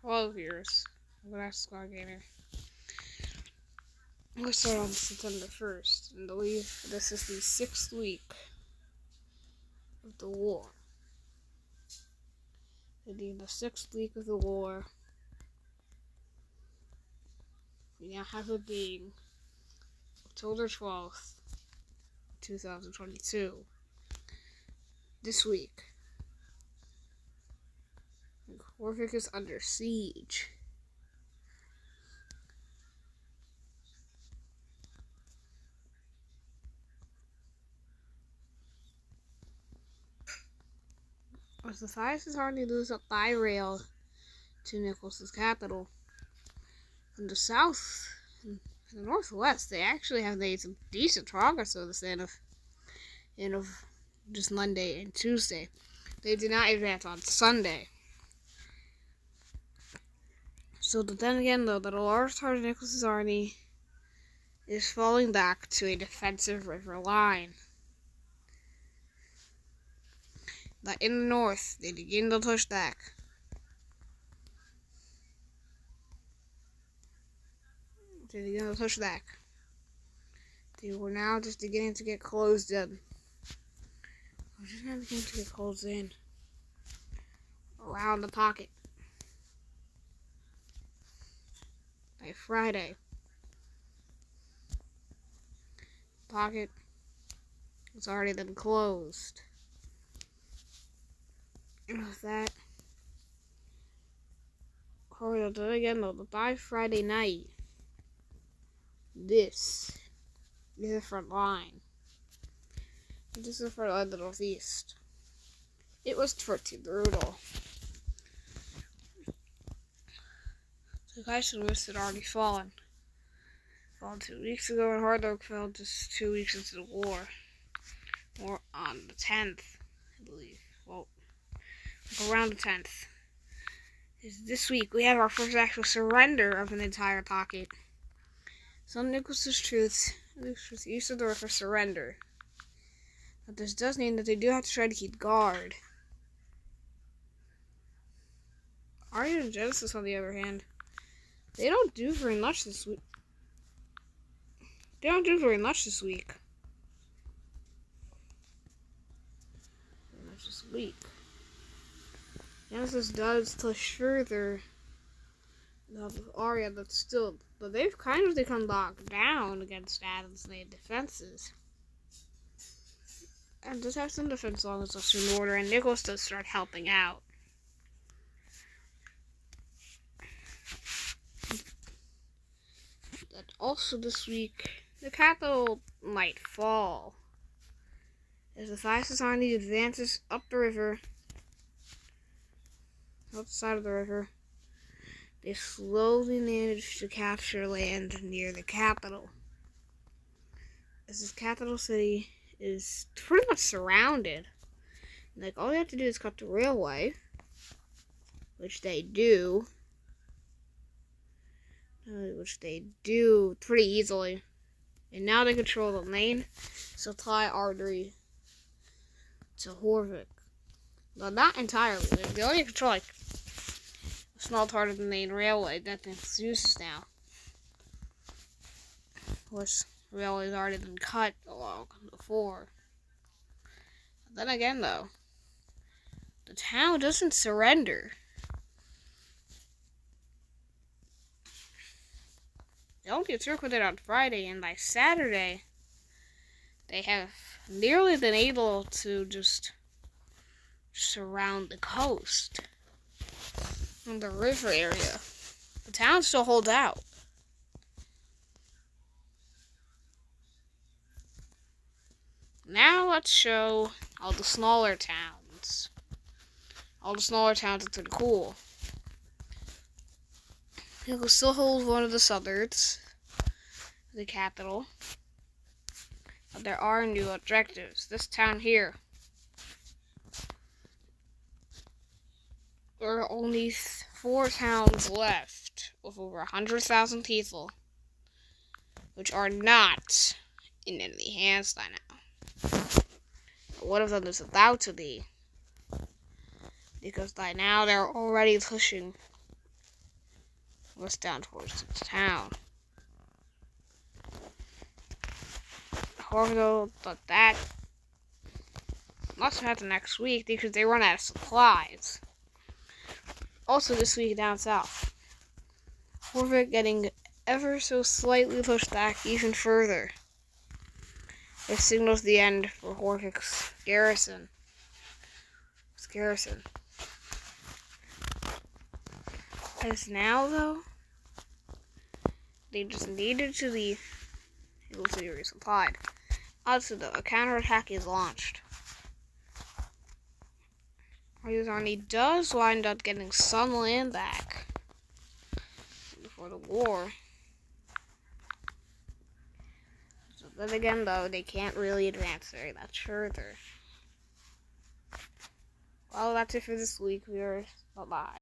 12 years of the last squad gamer. We started on September 1st, and I believe this is the 6th week of the war. In the 6th week of the war, we now have it being October 12th, 2022. This week, horvik is under siege. As the Fascists hardly lose up by rail to Nicholas's capital. In the south, in the northwest, they actually have made some decent progress over the span of just Monday and Tuesday. They did not advance on Sunday. So then again, though, that a large part of Nicholas's army is falling back to a defensive river line. But in the north, they begin to push back. They were now just beginning to get closed in. Around the pocket. By Friday, the pocket was already been closed. And with that, by Friday night, this is the front line. This is the front line of the northeast. It was pretty brutal. The Kaiserslautern had already fallen. Fallen 2 weeks ago, and Horvik fell just 2 weeks into the war. Or on the 10th, I believe. Well, around the 10th. This week, we have our first actual surrender of an entire pocket. Some Nicholas's troops east of the river surrender. But this does mean that they do have to try to keep guard. Arya and Genesis, on the other hand, they don't do very much this week. Genesis does push further. Arya, but they've kind of become locked down against Adam's main defenses. And just have some defense along the western border, and Nicholas does start helping out. But also this week, the capital might fall. As the Fascist army advances up the river, up the side of the river, they slowly manage to capture land near the capital. As this capital city is pretty much surrounded. Like, all they have to do is cut the railway, which they do pretty easily. And now they control the main supply artery to Horvik. Well, not entirely. They only control a small part of the main railway that Nicholas uses now. Which railway's already been cut along before. But then again, though, the town doesn't surrender. They only get circulated on Friday, and by Saturday, they have nearly been able to just surround the coast and the river area. The town still holds out. Now let's show all the smaller towns. All the smaller towns are pretty cool. It will still hold one of the suburbs, the capital. But there are new objectives. This town here, there are only 4 towns left with over 100,000 people, which are not in enemy hands by now. One of them is about to be, because by now they're already pushing was down towards the town. Horvik thought that must have happened next week because they run out of supplies. Also this week down south, Horvik getting ever so slightly pushed back even further. This signals the end for Horvik's garrison. As now, though, they just needed to be able to be resupplied. Also, though, a counterattack is launched. His army does wind up getting some land back before the war. So then again, though, they can't really advance very much further. Well, that's it for this week, viewers. Bye-bye.